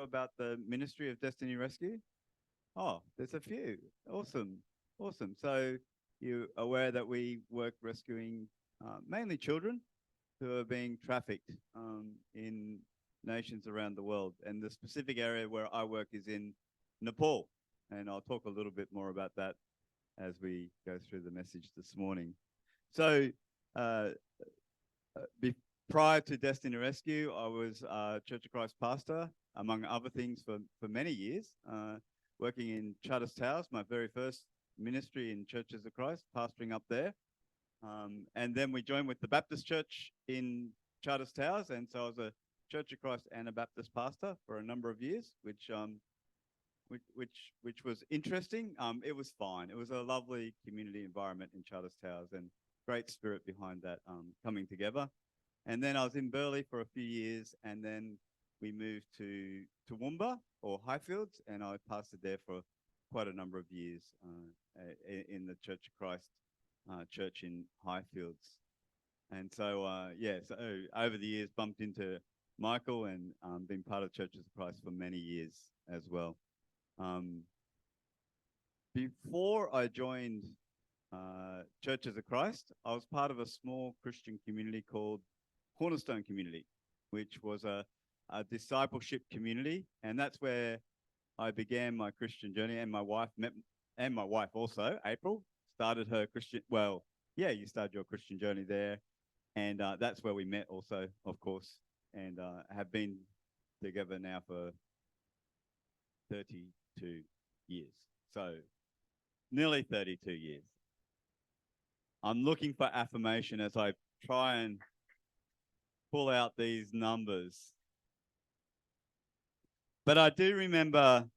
about the ministry of Destiny Rescue? Oh, there's a few. Awesome. Awesome. So you're aware that we work rescuing mainly children who are being trafficked in nations around the world. And the specific area where I work is in Nepal. And I'll talk a little bit more about that as we go through the message this morning. So uh, prior to Destiny Rescue, I was a Church of Christ pastor, among other things, for many years, working in Charters Towers, my very first ministry in Churches of Christ, pastoring up there. And then we joined with the Baptist Church in Charters Towers, and so I was a Church of Christ and a Baptist pastor for a number of years, which was interesting. It was fine. It was a lovely community environment in Charters Towers, and great spirit behind that coming together. And then I was in Burleigh for a few years, and then we moved to Toowoomba or Highfields, and I pastored there for quite a number of years in the Church of Christ church in Highfields. And so, so over the years, bumped into Michael and been part of Churches of Christ for many years as well. Before I joined Churches of Christ, I was part of a small Christian community called Cornerstone Community, which was a discipleship community, and that's where I began my Christian journey. And my wife also, April, started her Christian. Well, yeah, you started your Christian journey there, and that's where we met, also, of course, and have been together now for 32 years. So nearly 32 years. I'm looking for affirmation as I try and pull out these numbers. But I do remember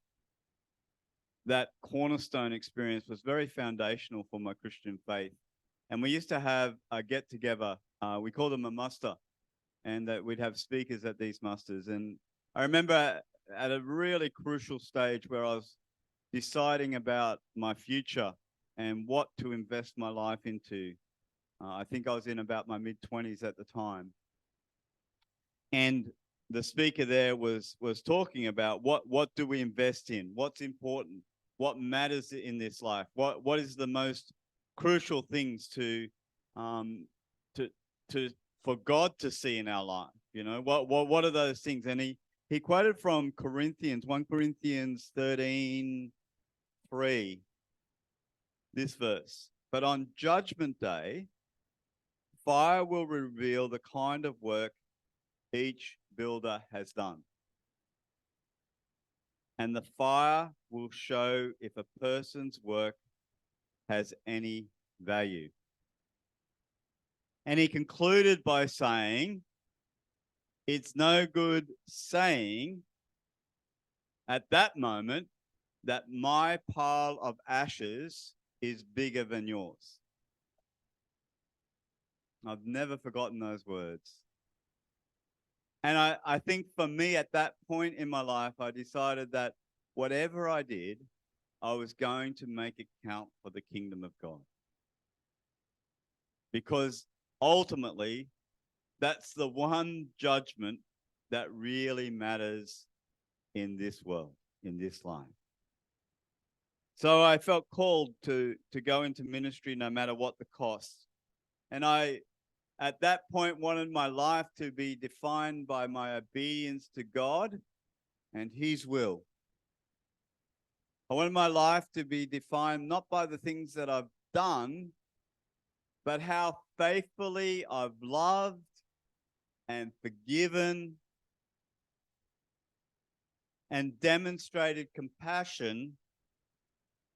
that Cornerstone experience was very foundational for my Christian faith. And we used to have a get-together. We called them a muster, and that we'd have speakers at these musters. And I remember at a really crucial stage where I was deciding about my future and what to invest my life into. I think I was in about my mid-20s at the time. And the speaker there was talking about what do we invest in, what's important, what matters in this life, what is the most crucial things for God to see in our life. You know, what are those things? And he quoted from Corinthians, 1 Corinthians 13:3, this verse. But on Judgment Day, fire will reveal the kind of work each builder has done. And the fire will show if a person's work has any value. And he concluded by saying, it's no good saying at that moment that my pile of ashes is bigger than yours. I've never forgotten those words. And I think for me at that point in my life, I decided that whatever I did, I was going to make it count for the kingdom of God. Because ultimately, that's the one judgment that really matters in this world, in this life. So I felt called to go into ministry no matter what the cost. And I, at that point, wanted my life to be defined by my obedience to God and His will. I wanted my life to be defined not by the things that I've done, but how faithfully I've loved and forgiven and demonstrated compassion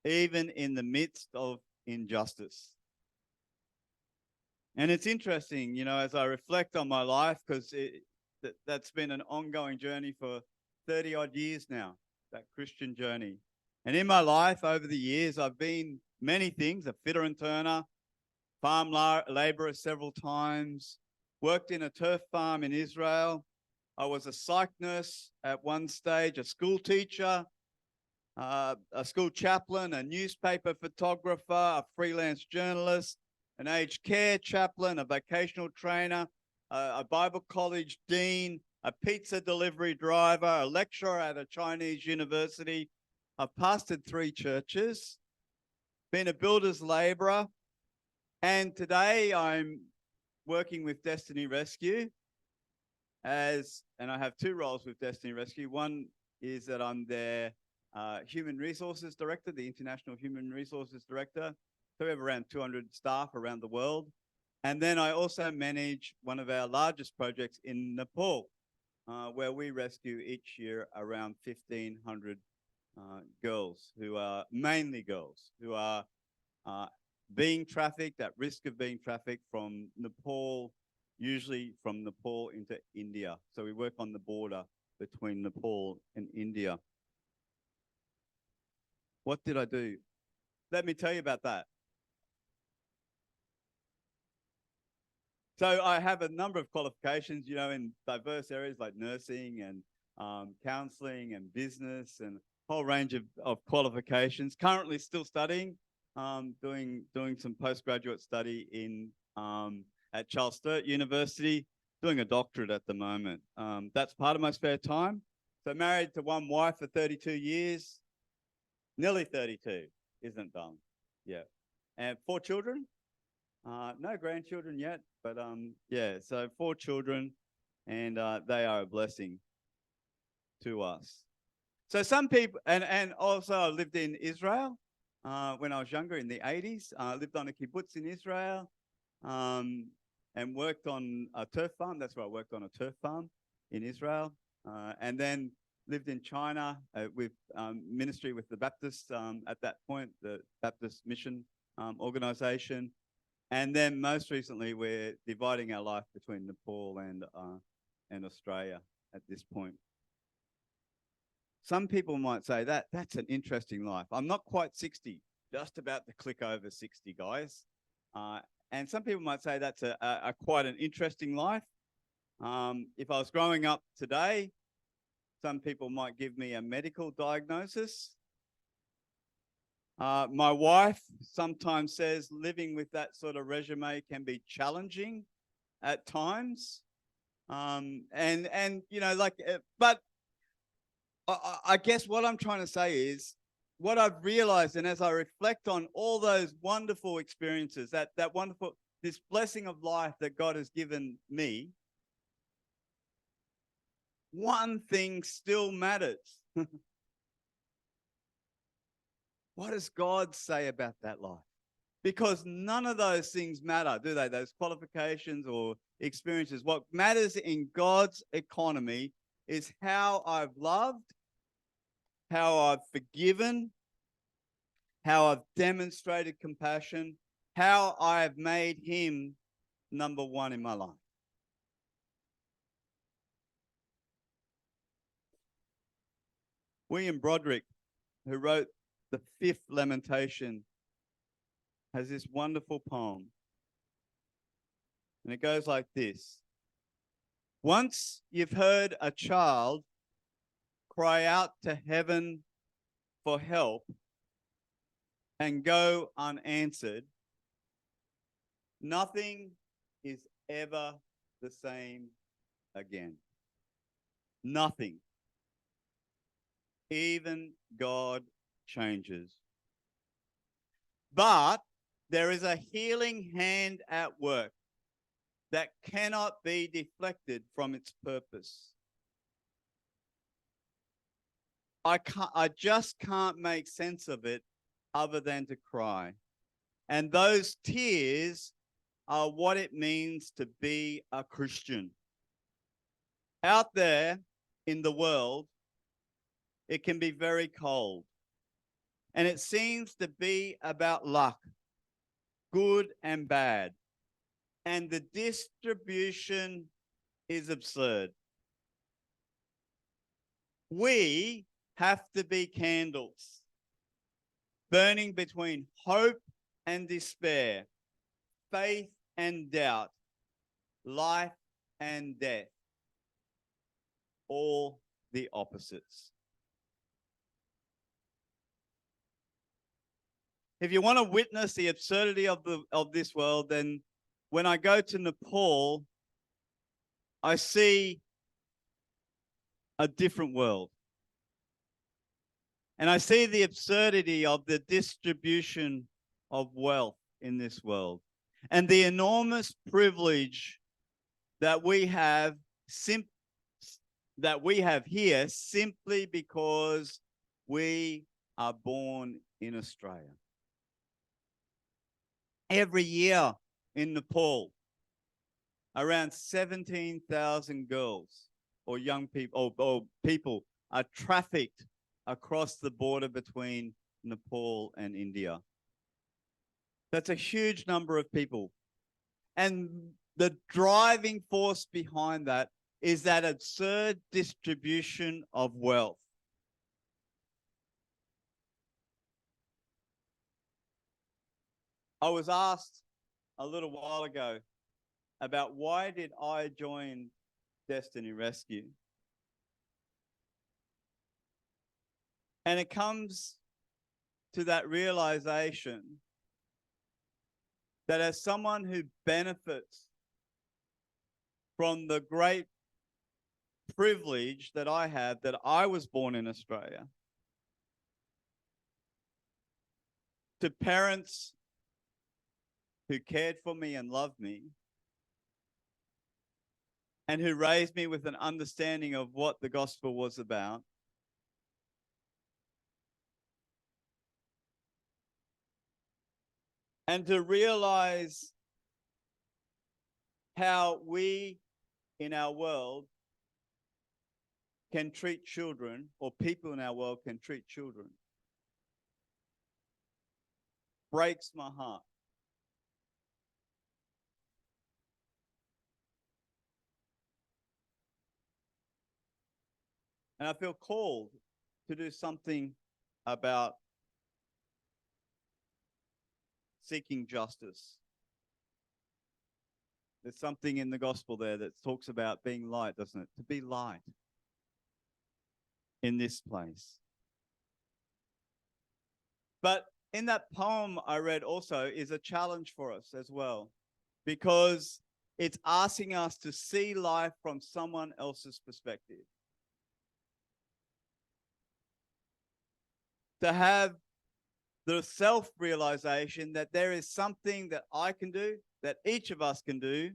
even in the midst of injustice. And it's interesting, you know, as I reflect on my life, because that's been an ongoing journey for 30 odd years now, that Christian journey. And in my life over the years, I've been many things, a fitter and turner, farm laborer several times, worked in a turf farm in Israel. I was a psych nurse at one stage, a school teacher, a school chaplain, a newspaper photographer, a freelance journalist, an aged care chaplain, a vocational trainer, a Bible college dean, a pizza delivery driver, a lecturer at a Chinese university. I've pastored 3 churches, been a builder's laborer, and today I'm working with Destiny Rescue and I have 2 roles with Destiny Rescue. One is that I'm their Human Resources Director, the International Human Resources Director. So we have around 200 staff around the world. And then I also manage one of our largest projects in Nepal, where we rescue each year around 1,500 girls who are mainly girls who are being trafficked, at risk of being trafficked from Nepal, usually from Nepal into India. So we work on the border between Nepal and India. What did I do? Let me tell you about that. So I have a number of qualifications, you know, in diverse areas like nursing and counseling and business and a whole range of qualifications. Currently still studying, doing some postgraduate study in at Charles Sturt University, doing a doctorate at the moment. That's part of my spare time. So married to one wife for 32 years, nearly 32, isn't done. Yeah. And 4 children. No grandchildren yet, but yeah, so 4 children, and they are a blessing to us. So some people, and also I lived in Israel when I was younger in the 80s. I lived on a kibbutz in Israel and worked on a turf farm. That's where I worked on a turf farm in Israel. And then lived in China with ministry with the Baptists at that point, the Baptist Mission Organization. And then most recently, we're dividing our life between Nepal and Australia at this point. Some people might say that's an interesting life. I'm not quite 60, just about to click over 60, guys. And some people might say that's a quite an interesting life. If I was growing up today, some people might give me a medical diagnosis. My wife sometimes says living with that sort of resume can be challenging at times. And you know, like, but I guess what I'm trying to say is what I've realized, and as I reflect on all those wonderful experiences, that wonderful, this blessing of life that God has given me, one thing still matters. What does God say about that life? Because none of those things matter, do they? Those qualifications or experiences. What matters in God's economy is how I've loved, how I've forgiven, how I've demonstrated compassion, how I've made him number one in my life. William Broderick, who wrote the 5th Lamentation, has this wonderful poem. And it goes like this. Once you've heard a child cry out to heaven for help and go unanswered, nothing is ever the same again. Nothing. Even God changes. But there is a healing hand at work that cannot be deflected from its purpose. I just can't make sense of it other than to cry. And those tears are what it means to be a Christian. Out there in the world, it can be very cold. And it seems to be about luck, good and bad. And the distribution is absurd. We have to be candles, burning between hope and despair, faith and doubt, life and death, all the opposites. If you want to witness the absurdity of this world, then when I go to Nepal, I see a different world. And I see the absurdity of the distribution of wealth in this world and the enormous privilege that we have here simply because we are born in Australia. Every year in Nepal, around 17,000 girls or young people or people are trafficked across the border between Nepal and India. That's a huge number of people. And the driving force behind that is that absurd distribution of wealth. I was asked a little while ago about why did I join Destiny Rescue? And it comes to that realization that as someone who benefits from the great privilege that I have, that I was born in Australia, to parents who cared for me and loved me, and who raised me with an understanding of what the gospel was about, and to realize how we in our world can treat children, or people in our world can treat children, breaks my heart. And I feel called to do something about seeking justice. There's something in the gospel there that talks about being light, doesn't it? To be light in this place. But in that poem I read also is a challenge for us as well, because it's asking us to see life from someone else's perspective. To have the self-realization that there is something that I can do, that each of us can do,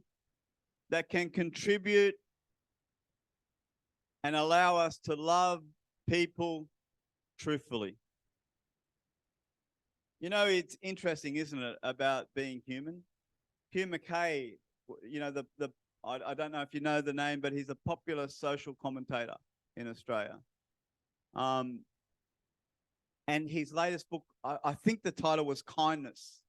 that can contribute and allow us to love people truthfully. You know, it's interesting, isn't it, about being human? Hugh Mackay, you know, I don't know if you know the name, but he's a popular social commentator in Australia. And his latest book, I think the title was Kindness,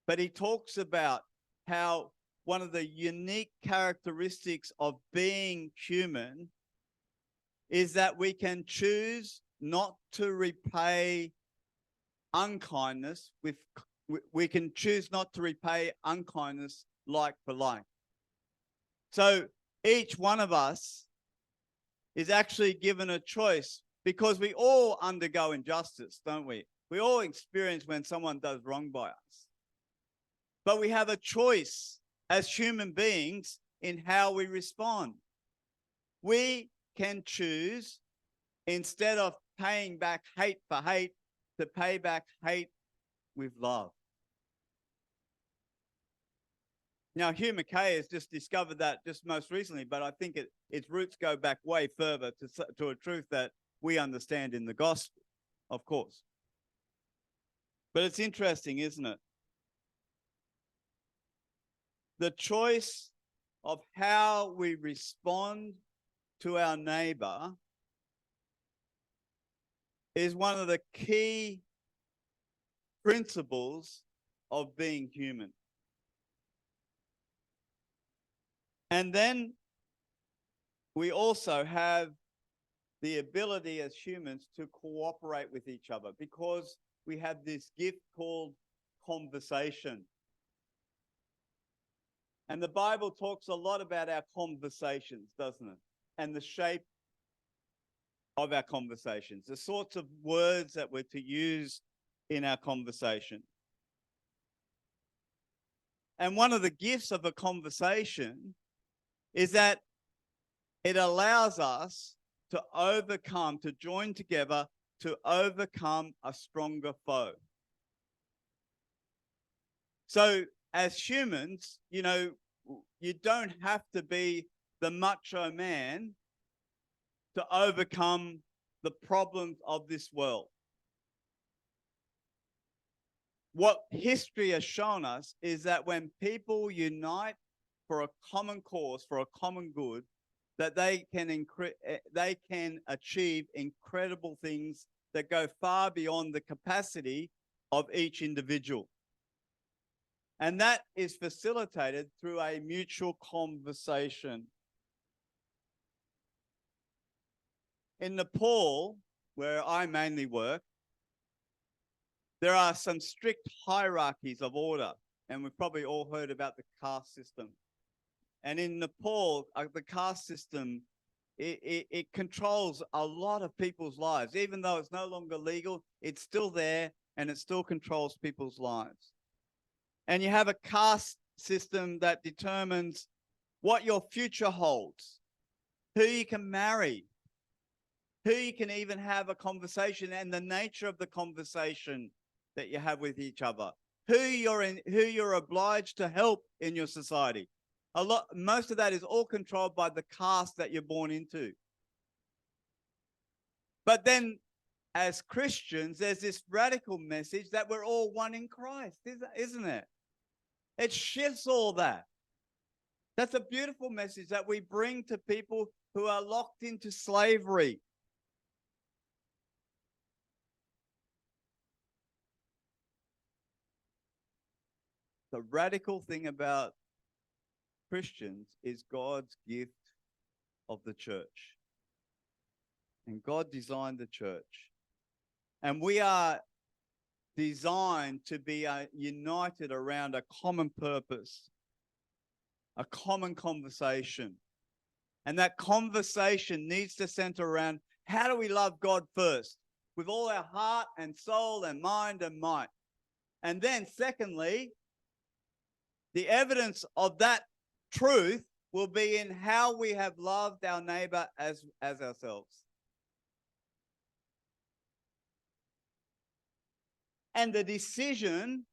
but he talks about how one of the unique characteristics of being human is that we can choose not to repay unkindness we can choose not to repay unkindness like for like. So each one of us is actually given a choice, because we all undergo injustice, don't we? We all experience when someone does wrong by us. But we have a choice as human beings in how we respond. We can choose, instead of paying back hate for hate, to pay back hate with love. Now, Hugh Mackay has just discovered that just most recently, but I think its roots go back way further to a truth that we understand in the gospel, of course. But it's interesting, isn't it? The choice of how we respond to our neighbor is one of the key principles of being human. And then we also have the ability as humans to cooperate with each other, because we have this gift called conversation. And the Bible talks a lot about our conversations, doesn't it? And the shape of our conversations, the sorts of words that we're to use in our conversation. And one of the gifts of a conversation is that it allows us to overcome, to join together to overcome a stronger foe. So as humans, you know, you don't have to be the macho man to overcome the problems of this world. What history has shown us is that when people unite for a common cause, for a common good, that they can achieve incredible things that go far beyond the capacity of each individual. And that is facilitated through a mutual conversation. In Nepal, where I mainly work, there are some strict hierarchies of order, and we've probably all heard about the caste system. And in Nepal, the caste system, it controls a lot of people's lives. Even though it's no longer legal, it's still there and it still controls people's lives. And you have a caste system that determines what your future holds, who you can marry, who you can even have a conversation, and the nature of the conversation that you have with each other, who you're obliged to help in your society. Most of that is all controlled by the caste that you're born into. But then as Christians, there's this radical message that we're all one in Christ, isn't it? It shifts all that. That's a beautiful message that we bring to people who are locked into slavery. The radical thing about Christians is God's gift of the church. And God designed the church. And we are designed to be united around a common purpose, a common conversation. And that conversation needs to center around, how do we love God first? With all our heart and soul and mind and might. And then secondly, the evidence of that truth will be in how we have loved our neighbor as ourselves. And the decision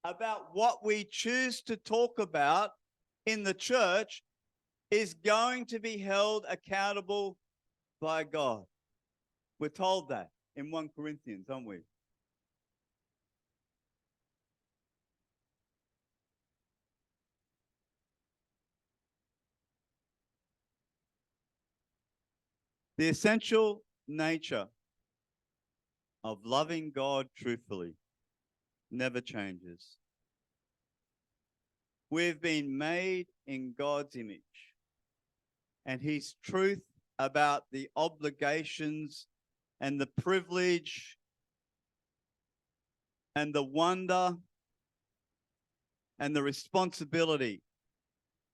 about what we choose to talk about in the church is going to be held accountable by God. We're told that in 1 Corinthians, aren't we? The essential nature of loving God truthfully never changes. We've been made in God's image, and his truth about the obligations and the privilege and the wonder and the responsibility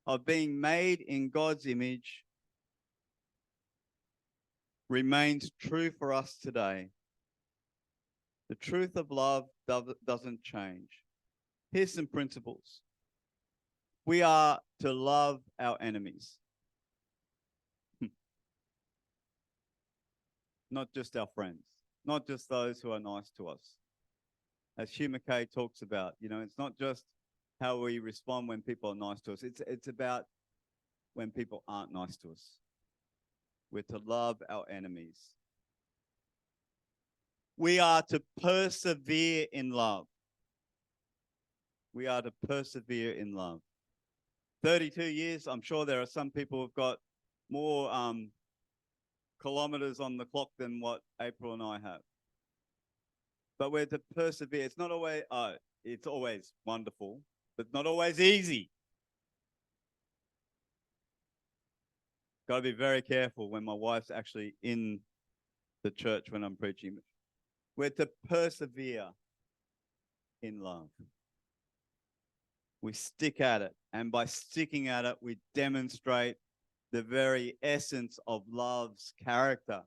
of being made in God's image remains true for us today. The truth of love doesn't change. Here's some principles. We are to love our enemies. Not just our friends, not just those who are nice to us. As Hugh McKay talks about, you know, it's not just how we respond when people are nice to us. It's about when people aren't nice to us. We're to love our enemies. We are to persevere in love. We are to persevere in love. 32 years, I'm sure there are some people who've got more kilometers on the clock than what April and I have. But we're to persevere. It's not always, it's always wonderful, but not always easy. Got to be very careful when my wife's actually in the church when I'm preaching. We're to persevere in love. We stick at it. And by sticking at it, we demonstrate the very essence of love's character.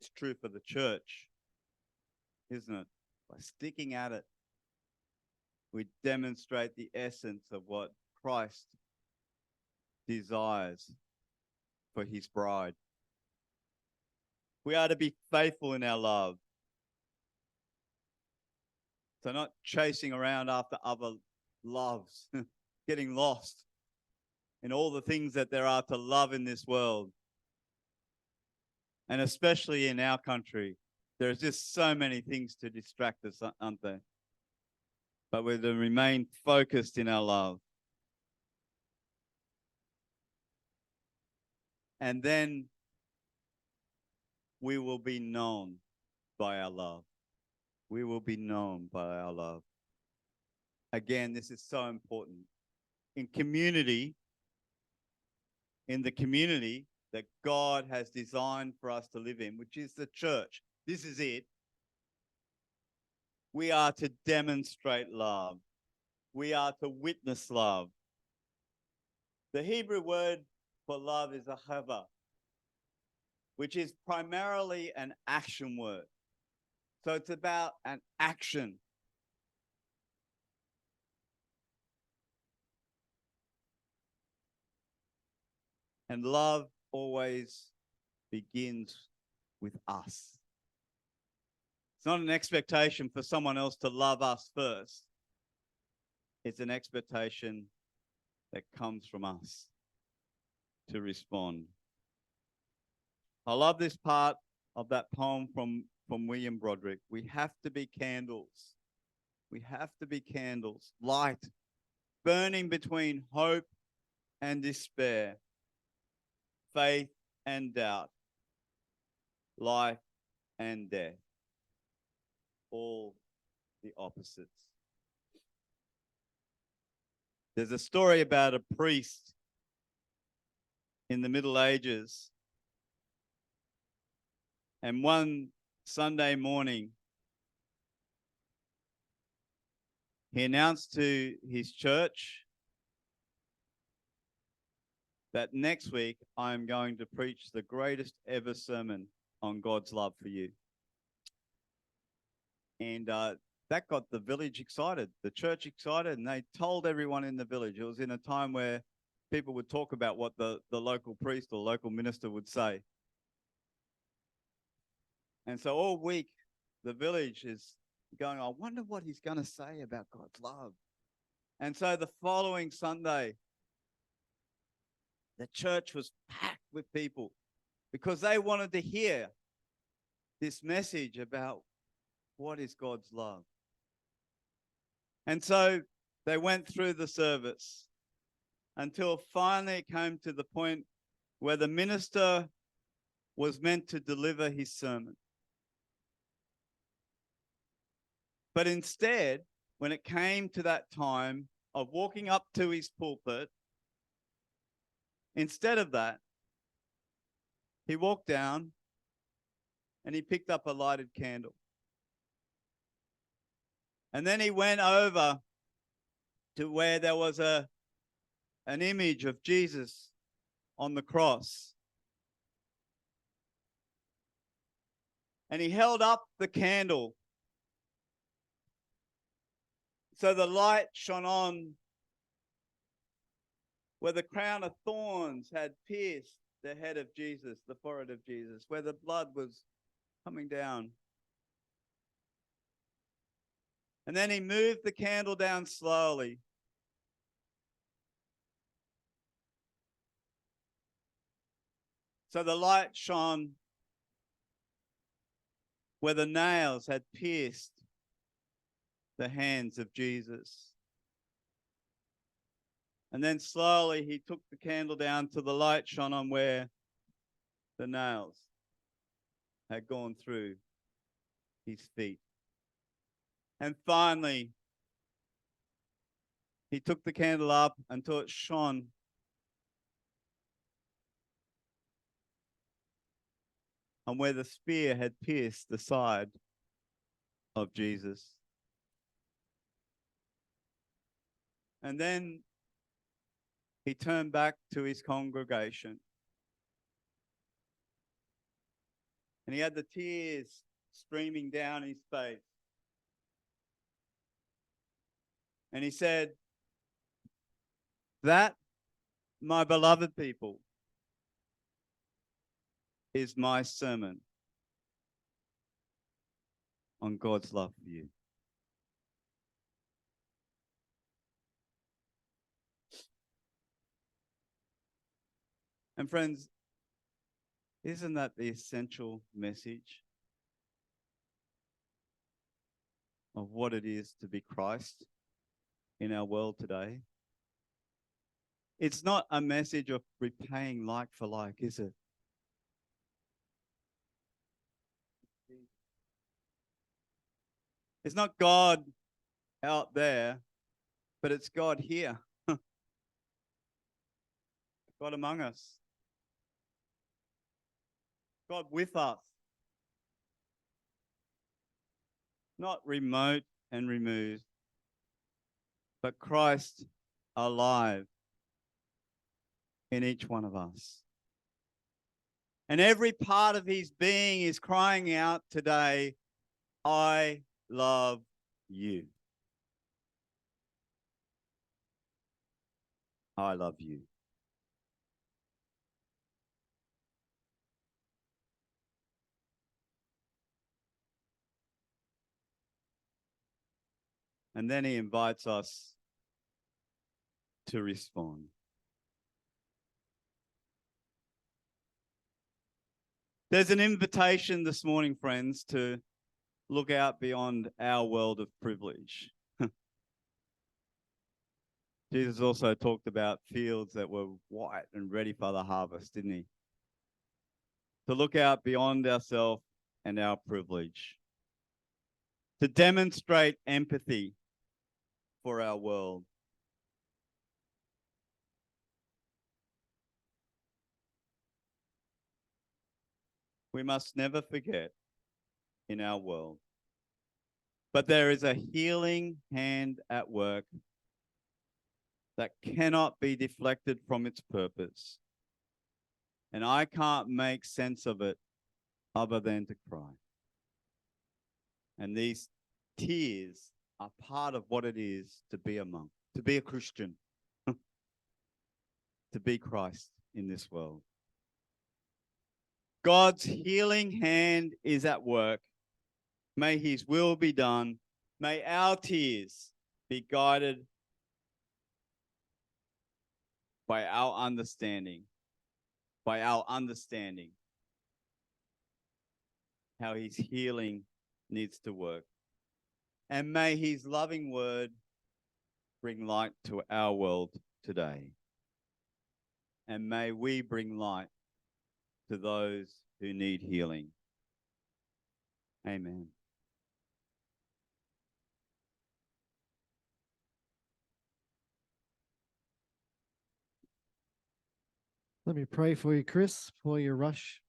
It's true for the church, isn't it? By sticking at it, we demonstrate the essence of what Christ desires for his bride. We are to be faithful in our love. So not chasing around after other loves, getting lost in all the things that there are to love in this world. And especially in our country, there's just so many things to distract us, aren't there? But we're to remain focused in our love. And then we will be known by our love. We will be known by our love. Again, this is so important. In the community that God has designed for us to live in, which is the church, this is it. We are to demonstrate love. We are to witness love. The Hebrew word for love is ahava, which is primarily an action word. So it's about an action. And love always begins with us. It's not an expectation for someone else to love us first. It's an expectation that comes from us to respond. I love this part of that poem from William Broderick. We have to be candles. We have to be candles, light, burning between hope and despair, faith and doubt, life and death, all the opposites. There's a story about a priest in the Middle Ages, and one Sunday morning, he announced to his church that next week I'm going to preach the greatest ever sermon on God's love for you. And that got the village excited, the church excited, and they told everyone in the village. It was in a time where people would talk about what the local priest or local minister would say. And so all week, the village is going, I wonder what he's going to say about God's love. And so the following Sunday, the church was packed with people because they wanted to hear this message about what is God's love. And so they went through the service until finally it came to the point where the minister was meant to deliver his sermon. But instead, when it came to that time of walking up to his pulpit, instead of that, he walked down and he picked up a lighted candle. And then he went over to where there was an image of Jesus on the cross. And he held up the candle so the light shone on where the crown of thorns had pierced the head of Jesus, the forehead of Jesus, where the blood was coming down. And then he moved the candle down slowly. So the light shone where the nails had pierced the hands of Jesus. And then slowly he took the candle down till the light shone on where the nails had gone through his feet. And finally, he took the candle up until it shone on where the spear had pierced the side of Jesus. And then he turned back to his congregation. And he had the tears streaming down his face. And he said, that my beloved people, is my sermon on God's love for you. And friends, isn't that the essential message of what it is to be Christ in our world today? It's not a message of repaying like for like, is it? It's not God out there, but it's God here, God among us, God with us, not remote and removed, but Christ alive in each one of us. And every part of his being is crying out today, I love you. I love you. And then he invites us to respond. There's an invitation this morning, friends, to look out beyond our world of privilege. Jesus also talked about fields that were white and ready for the harvest, didn't he? To look out beyond ourselves and our privilege. To demonstrate empathy for our world. We must never forget in our world, but there is a healing hand at work that cannot be deflected from its purpose. And I can't make sense of it other than to cry. And these tears are part of what it is to be a monk, to be a Christian, to be Christ in this world. God's healing hand is at work. May his will be done. May our tears be guided by our understanding how his healing needs to work. And may his loving word bring light to our world today. And may we bring light to those who need healing. Amen. Let me pray for you, Chris, before you rush